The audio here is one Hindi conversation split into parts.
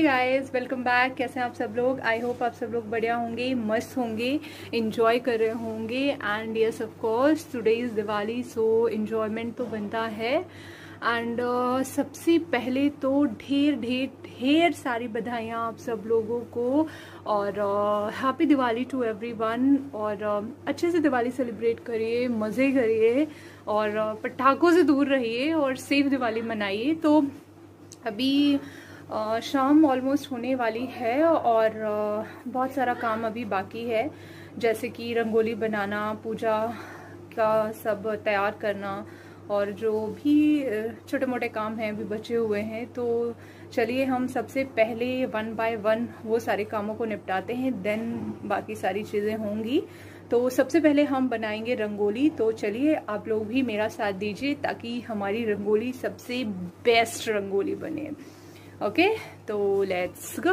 Hey guys, welcome back. कैसे हैं आप सब लोग? आई होप आप सब लोग बढ़िया होंगे, मस्त होंगे, इंजॉय कर रहे होंगे। And yes of course today is Diwali, so enjoyment तो बनता है। एंड सबसे पहले तो ढेर ढेर ढेर सारी बधाइयाँ आप सब लोगों को, और हैप्पी दिवाली टू एवरीवन। और अच्छे से दिवाली सेलिब्रेट करिए, मज़े करिए, और पटाखों से दूर रहिए और सेफ दिवाली मनाइए। तो अभी शाम ऑलमोस्ट होने वाली है और बहुत सारा काम अभी बाकी है, जैसे कि रंगोली बनाना, पूजा का सब तैयार करना, और जो भी छोटे मोटे काम हैं अभी बचे हुए हैं। तो चलिए हम सबसे पहले वन बाय वन वो सारे कामों को निपटाते हैं, देन बाकी सारी चीज़ें होंगी। तो सबसे पहले हम बनाएंगे रंगोली। तो चलिए आप लोग भी मेरा साथ दीजिए ताकि हमारी रंगोली सबसे बेस्ट रंगोली बने। ओके, तो लेट्स गो।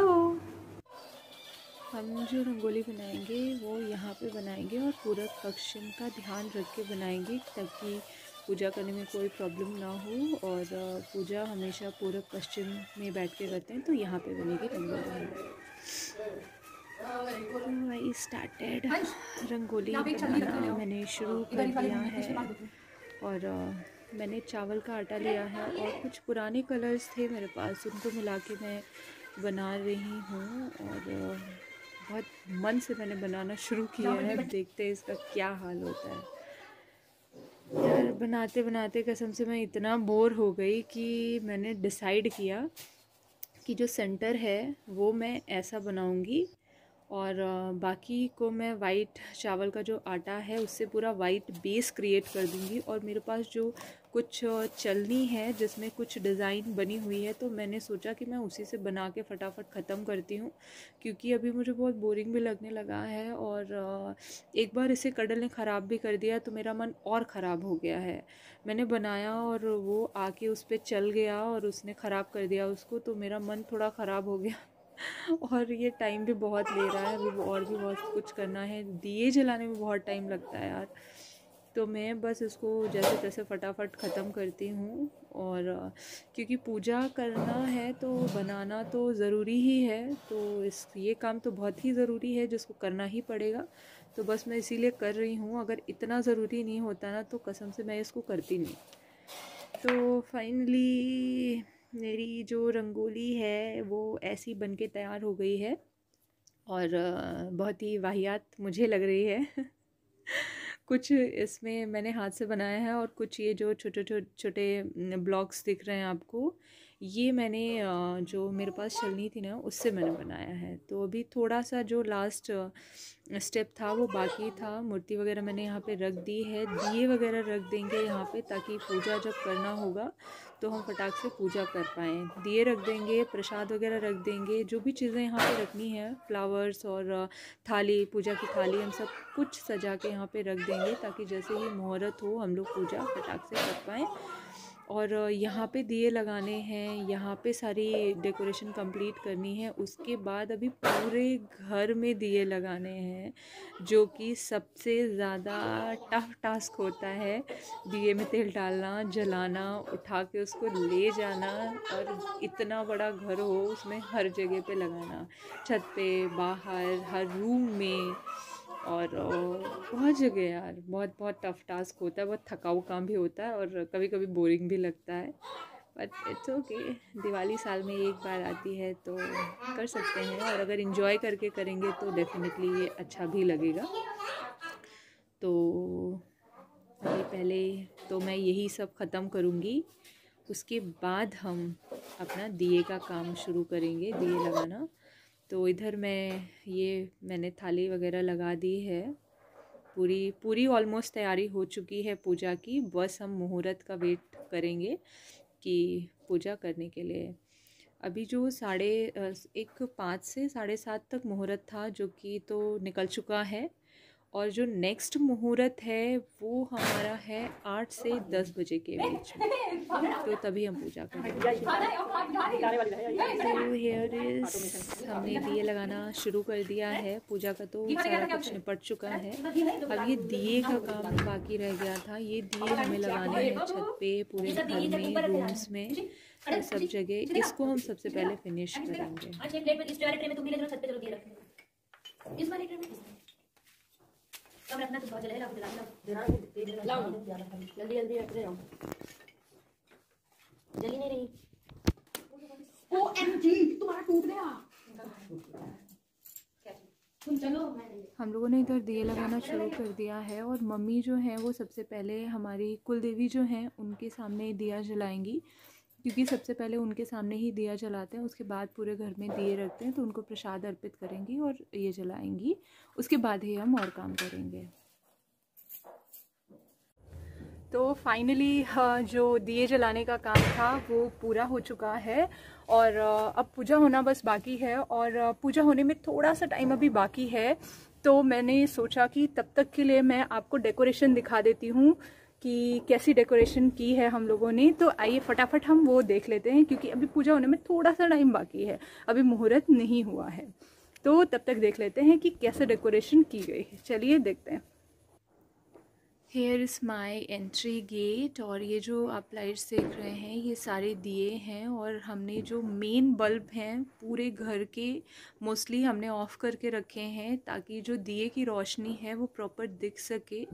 हम जो रंगोली बनाएंगे वो यहाँ पे बनाएंगे और पूरब पश्चिम का ध्यान रख के बनाएंगे ताकि पूजा करने में कोई प्रॉब्लम ना हो। और पूजा हमेशा पूरब पश्चिम में बैठ के करते हैं, तो यहाँ पे बनेगी रंगोली। आई स्टार्टेड रंगोली बनाना, मैंने शुरू कर दिया है। और मैंने चावल का आटा लिया है और कुछ पुराने कलर्स थे मेरे पास, उनको मिला के मैं बना रही हूँ। और बहुत मन से मैंने बनाना शुरू किया है, देखते हैं इसका क्या हाल होता है। यार बनाते बनाते कसम से मैं इतना बोर हो गई कि मैंने डिसाइड किया कि जो सेंटर है वो मैं ऐसा बनाऊंगी, और बाकी को मैं वाइट चावल का जो आटा है उससे पूरा वाइट बेस क्रिएट कर दूंगी। और मेरे पास जो कुछ चलनी है जिसमें कुछ डिज़ाइन बनी हुई है, तो मैंने सोचा कि मैं उसी से बना के फटाफट ख़त्म करती हूँ, क्योंकि अभी मुझे बहुत बोरिंग भी लगने लगा है। और एक बार इसे कडल ने ख़राब भी कर दिया तो मेरा मन और ख़राब हो गया है। मैंने बनाया और वो आके उस पर चल गया और उसने ख़राब कर दिया उसको, तो मेरा मन थोड़ा ख़राब हो गया। और ये टाइम भी बहुत ले रहा है, अभी और भी बहुत कुछ करना है, दिए जलाने में बहुत टाइम लगता है यार। तो मैं बस इसको जैसे तैसे फटाफट ख़त्म करती हूँ। और क्योंकि पूजा करना है तो बनाना तो ज़रूरी ही है, तो ये काम तो बहुत ही ज़रूरी है जिसको करना ही पड़ेगा। तो बस मैं इसीलिए कर रही हूँ, अगर इतना ज़रूरी नहीं होता ना तो कसम से मैं इसको करती नहीं। तो फाइनली मेरी जो रंगोली है वो ऐसी बन के तैयार हो गई है, और बहुत ही वाहियात मुझे लग रही है। कुछ इसमें मैंने हाथ से बनाया है, और कुछ ये जो छोटे छोटे छोटे ब्लॉक्स दिख रहे हैं आपको, ये मैंने जो मेरे पास छलनी थी ना उससे मैंने बनाया है। तो अभी थोड़ा सा जो लास्ट स्टेप था वो बाकी था। मूर्ति वगैरह मैंने यहाँ पे रख दी है, दिए वगैरह रख देंगे यहाँ पे ताकि पूजा जब करना होगा तो हम फटाक से पूजा कर पाएँ। दिए रख देंगे, प्रसाद वगैरह रख देंगे, जो भी चीज़ें यहाँ पे रखनी है, फ्लावर्स और थाली, पूजा की थाली, हम सब कुछ सजा के यहाँ पे रख देंगे ताकि जैसे ही मुहूर्त हो हम लोग पूजा फटाक से कर पाएँ। और यहाँ पे दिए लगाने हैं, यहाँ पे सारी डेकोरेशन कंप्लीट करनी है। उसके बाद अभी पूरे घर में दिए लगाने हैं, जो कि सबसे ज़्यादा टफ टास्क होता है। दिए में तेल डालना, जलाना, उठा के उसको ले जाना, और इतना बड़ा घर हो उसमें हर जगह पे लगाना, छत पे, बाहर, हर रूम में, और बहुत जगह यार। बहुत बहुत टफ टास्क होता है, बहुत थकाऊ काम भी होता है, और कभी कभी बोरिंग भी लगता है, बट इट्स ओके। दिवाली साल में एक बार आती है तो कर सकते हैं, और अगर इन्जॉय करके करेंगे तो डेफिनेटली ये अच्छा भी लगेगा। तो अभी पहले तो मैं यही सब ख़त्म करूँगी, उसके बाद हम अपना दिए का काम शुरू करेंगे, दिए लगाना। तो इधर मैंने थाली वगैरह लगा दी है, पूरी पूरी ऑलमोस्ट तैयारी हो चुकी है पूजा की। बस हम मुहूर्त का वेट करेंगे कि पूजा करने के लिए। अभी जो 5:30 से 7:30 तक मुहूर्त था, जो कि तो निकल चुका है, और जो नेक्स्ट मुहूर्त है वो हमारा है 8 से 10 बजे के बीच में, तो तभी हम पूजा करेंगे। तो हियर इज, हमने दिए लगाना शुरू कर दिया है। पूजा का तो सारा कुछ निपट चुका है। अब ये दिए का काम बाकी रह गया था। ये दिए हमें लगाने हैं छत पे, पूरे घर में, रूम्स में, तो सब जगह। इसको हम सबसे पहले फिनिश करेंगे। कब रखना तो जल्दी जल्दी रख रहे हो, जल्दी नहीं रही। OMG तुम्हारा टूट गया। हम लोगों ने इधर दिए लगाना शुरू कर दिया है और मम्मी जो है वो सबसे पहले हमारी कुल देवी जो हैं उनके सामने दिया जलाएंगी, क्योंकि सबसे पहले उनके सामने ही दिया जलाते हैं, उसके बाद पूरे घर में दिए रखते हैं। तो उनको प्रसाद अर्पित करेंगी और ये जलाएंगी, उसके बाद ही हम और काम करेंगे। तो फाइनली जो दिए जलाने का काम था वो पूरा हो चुका है और अब पूजा होना बस बाकी है। और पूजा होने में थोड़ा सा टाइम अभी बाकी है, तो मैंने सोचा कि तब तक के लिए मैं आपको डेकोरेशन दिखा देती हूँ कि कैसी डेकोरेशन की है हम लोगों ने। तो आइए फटाफट हम वो देख लेते हैं, क्योंकि अभी पूजा होने में थोड़ा सा टाइम बाकी है, अभी मुहूर्त नहीं हुआ है। तो तब तक देख लेते हैं कि कैसे डेकोरेशन की गई है। चलिए देखते हैं। Here is my entry gate, और ये जो आप लाइट्स देख रहे हैं ये सारे दिए हैं। और हमने जो मेन बल्ब हैं पूरे घर के मोस्टली हमने ऑफ़ करके रखे हैं, ताकि जो दिए की रोशनी है वो प्रॉपर दिख सके।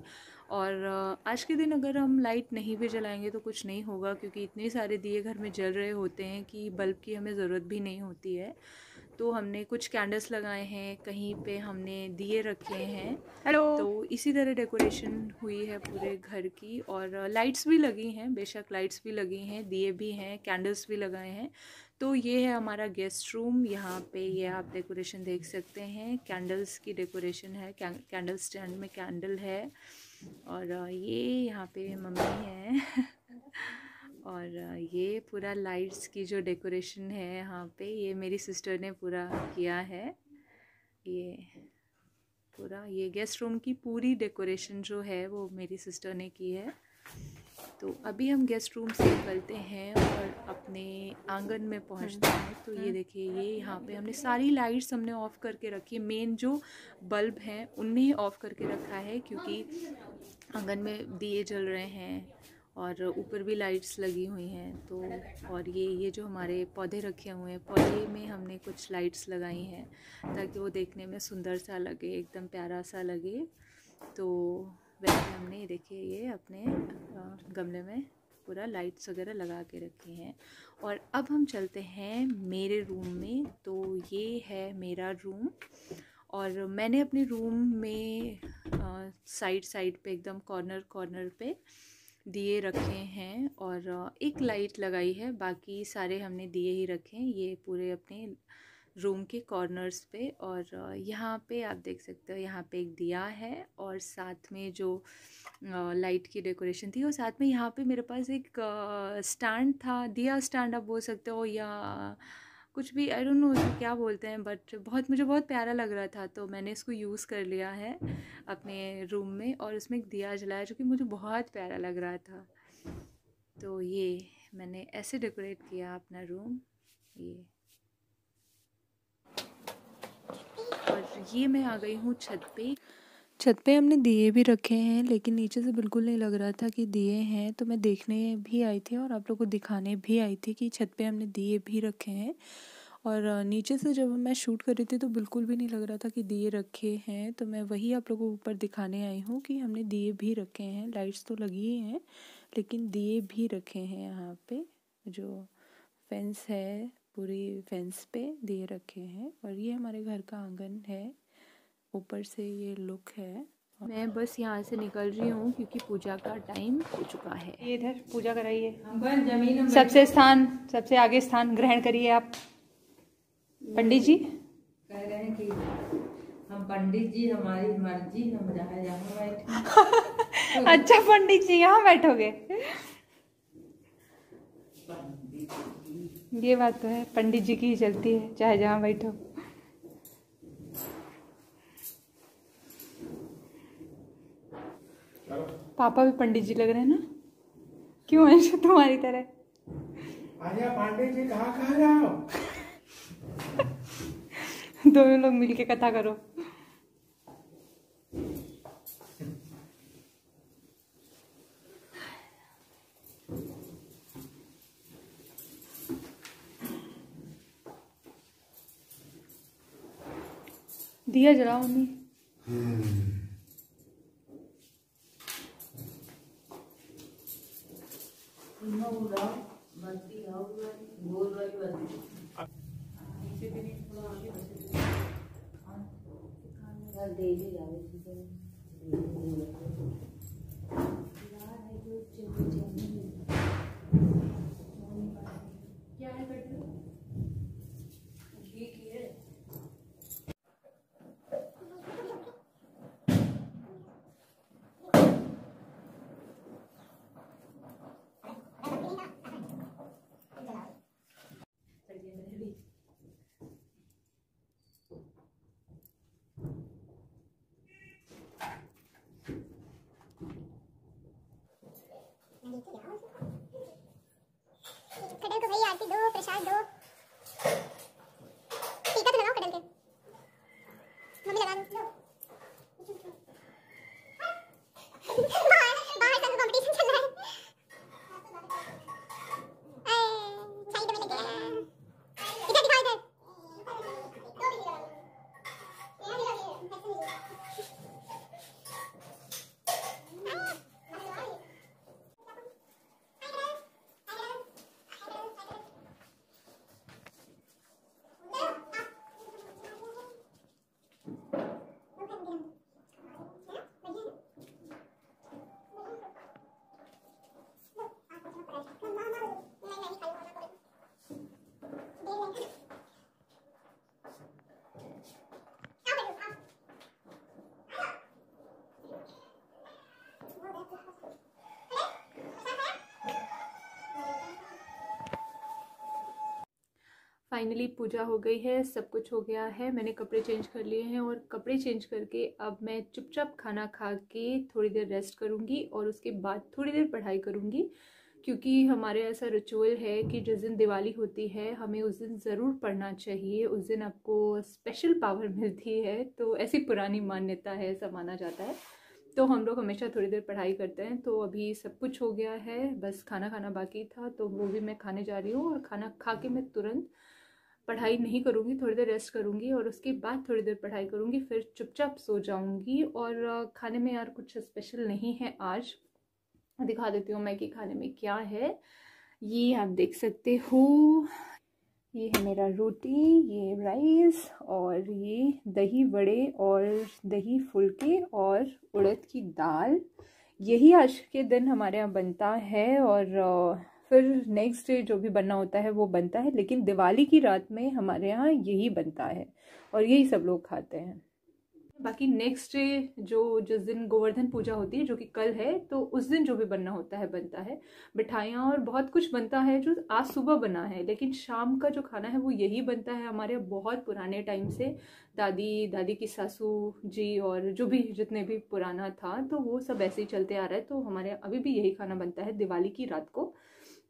और आज के दिन अगर हम लाइट नहीं भी जलाएंगे तो कुछ नहीं होगा, क्योंकि इतने सारे दिए घर में जल रहे होते हैं कि बल्ब की हमें ज़रूरत भी नहीं होती है। तो हमने कुछ कैंडल्स लगाए हैं, कहीं पे हमने दिए रखे हैं। हेलो। तो इसी तरह डेकोरेशन हुई है पूरे घर की, और लाइट्स भी लगी हैं, बेशक लाइट्स भी लगी हैं, दिए भी हैं, कैंडल्स भी लगाए हैं। तो ये है हमारा गेस्ट रूम। यहाँ पे ये आप डेकोरेशन देख सकते हैं, कैंडल्स की डेकोरेशन है, कैंडल स्टैंड में कैंडल है। और ये यहाँ पे मम्मी है और ये पूरा लाइट्स की जो डेकोरेशन है यहाँ पे, ये मेरी सिस्टर ने पूरा किया है। ये पूरा ये गेस्ट रूम की पूरी डेकोरेशन जो है वो मेरी सिस्टर ने की है। तो अभी हम गेस्ट रूम से निकलते हैं और अपने आंगन में पहुंचते हैं। तो ये देखिए, ये यहाँ पे हमने सारी लाइट्स हमने ऑफ़ करके रखी है। मेन जो बल्ब हैं उन्हें ऑफ़ करके रखा है, क्योंकि आंगन में दिए जल रहे हैं और ऊपर भी लाइट्स लगी हुई हैं। तो और ये जो हमारे पौधे रखे हुए हैं, पौधे में हमने कुछ लाइट्स लगाई हैं ताकि वो देखने में सुंदर सा लगे, एकदम प्यारा सा लगे। तो वैसे हमने देखिए ये अपने गमले में पूरा लाइट्स वगैरह लगा के रखी हैं। और अब हम चलते हैं मेरे रूम में। तो ये है मेरा रूम, और मैंने अपने रूम में साइड पे एकदम कॉर्नर पे दिए रखे हैं और एक लाइट लगाई है, बाकी सारे हमने दिए ही रखे हैं ये पूरे अपने रूम के कॉर्नर्स पे। और यहाँ पे आप देख सकते हो, यहाँ पे एक दिया है और साथ में जो लाइट की डेकोरेशन थी, और साथ में यहाँ पे मेरे पास एक स्टैंड था, दिया स्टैंड आप बोल सकते हो या कुछ भी, आई डोंट नो उसको क्या बोलते हैं, बट मुझे बहुत प्यारा लग रहा था, तो मैंने इसको यूज़ कर लिया है अपने रूम में और उसमें एक दिया जलाया जो कि मुझे बहुत प्यारा लग रहा था। तो ये मैंने ऐसे डेकोरेट किया अपना रूम, ये। और ये मैं आ गई हूँ छत पे हमने दिए भी रखे हैं, लेकिन नीचे से बिल्कुल नहीं लग रहा था कि दिए हैं, तो मैं देखने भी आई थी और आप लोगों को दिखाने भी आई थी कि छत पे हमने दिए भी रखे हैं। और नीचे से जब मैं शूट कर रही थी तो बिल्कुल भी नहीं लग रहा था कि दिए रखे हैं, तो मैं वही आप लोगों को ऊपर दिखाने आई हूँ कि हमने दिए भी रखे हैं। लाइट्स तो लगी ही हैं लेकिन दिए भी रखे हैं। यहाँ पे जो फेंस है, पूरी फेंस पे दिए रखे हैं। और ये हमारे घर का आंगन है, ऊपर से ये लुक है। मैं बस यहाँ से निकल रही हूँ क्योंकि पूजा का टाइम हो चुका है। ये इधर पूजा कराइए, सबसे आगे स्थान ग्रहण करिए आप। पंडित जी कह रहे हैं कि हम पंडित जी, हमारी मर्जी, हम जहाँ बैठे। अच्छा, पंडित जी यहाँ बैठोगे, ये बात तो है, पंडित जी की ही चलती है चाहे जहाँ बैठो। पापा भी पंडित जी लग रहे हैं ना? क्यों अंश तुम्हारी तरह? आजा पंडित जी कहाँ खा रहे हो? दोनों लोग मिलके कथा करो। दिया जलाओ मम्मी। कटल को भाई आरती दो, प्रसाद दो, टीका तो लगाओ कटल के, मम्मी लगा दो। बाहर सब कंपटीशन चल रहा है। साइड में लग गया। इधर दिखाओ इधर। फाइनली पूजा हो गई है, सब कुछ हो गया है। मैंने कपड़े चेंज कर लिए हैं और कपड़े चेंज करके अब मैं चुपचाप खाना खा के थोड़ी देर रेस्ट करूँगी और उसके बाद थोड़ी देर पढ़ाई करूँगी, क्योंकि हमारे ऐसा रिचुअल है कि जिस दिन दिवाली होती है हमें उस दिन ज़रूर पढ़ना चाहिए। उस दिन आपको स्पेशल पावर मिलती है, तो ऐसी पुरानी मान्यता है, ऐसा माना जाता है। तो हम लोग हमेशा थोड़ी देर पढ़ाई करते हैं। तो अभी सब कुछ हो गया है, बस खाना खाना बाकी था, तो वो भी मैं खाने जा रही हूँ। और खाना खा के मैं तुरंत पढ़ाई नहीं करूँगी, थोड़ी देर रेस्ट करूँगी और उसके बाद थोड़ी देर पढ़ाई करूँगी, फिर चुपचाप सो जाऊँगी। और खाने में यार कुछ स्पेशल नहीं है आज, दिखा देती हूँ मैं कि खाने में क्या है। ये आप देख सकते हो, ये है मेरा रोटी, ये राइस और ये दही बड़े और दही फुलके और उड़द की दाल। यही आज के दिन हमारे यहाँ बनता है और फिर नेक्स्ट डे जो भी बनना होता है वो बनता है, लेकिन दिवाली की रात में हमारे यहाँ यही बनता है और यही सब लोग खाते हैं। बाकी नेक्स्ट डे जो जिस दिन गोवर्धन पूजा होती है, जो कि कल है, तो उस दिन जो भी बनना होता है बनता है। मिठाइयाँ और बहुत कुछ बनता है जो आज सुबह बना है, लेकिन शाम का जो खाना है वो यही बनता है। हमारे बहुत पुराने टाइम से दादी की सासू जी और जो भी जितने भी पुराना था, तो वो सब ऐसे ही चलते आ रहा है। तो हमारे अभी भी यही खाना बनता है दिवाली की रात को।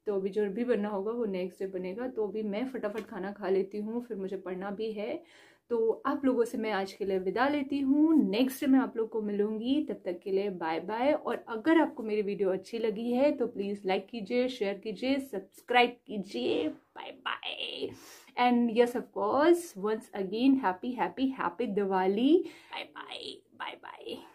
तो अभी जो भी बनना होगा वो नेक्स्ट डे बनेगा। तो अभी मैं फटाफट खाना खा लेती हूँ, फिर मुझे पढ़ना भी है। तो आप लोगों से मैं आज के लिए विदा लेती हूँ, नेक्स्ट डे मैं आप लोग को मिलूंगी। तब तक के लिए बाय बाय। और अगर आपको मेरी वीडियो अच्छी लगी है तो प्लीज़ लाइक कीजिए, शेयर कीजिए, सब्सक्राइब कीजिए। Bye bye and yes of course once again happy Diwali. Bye bye bye bye.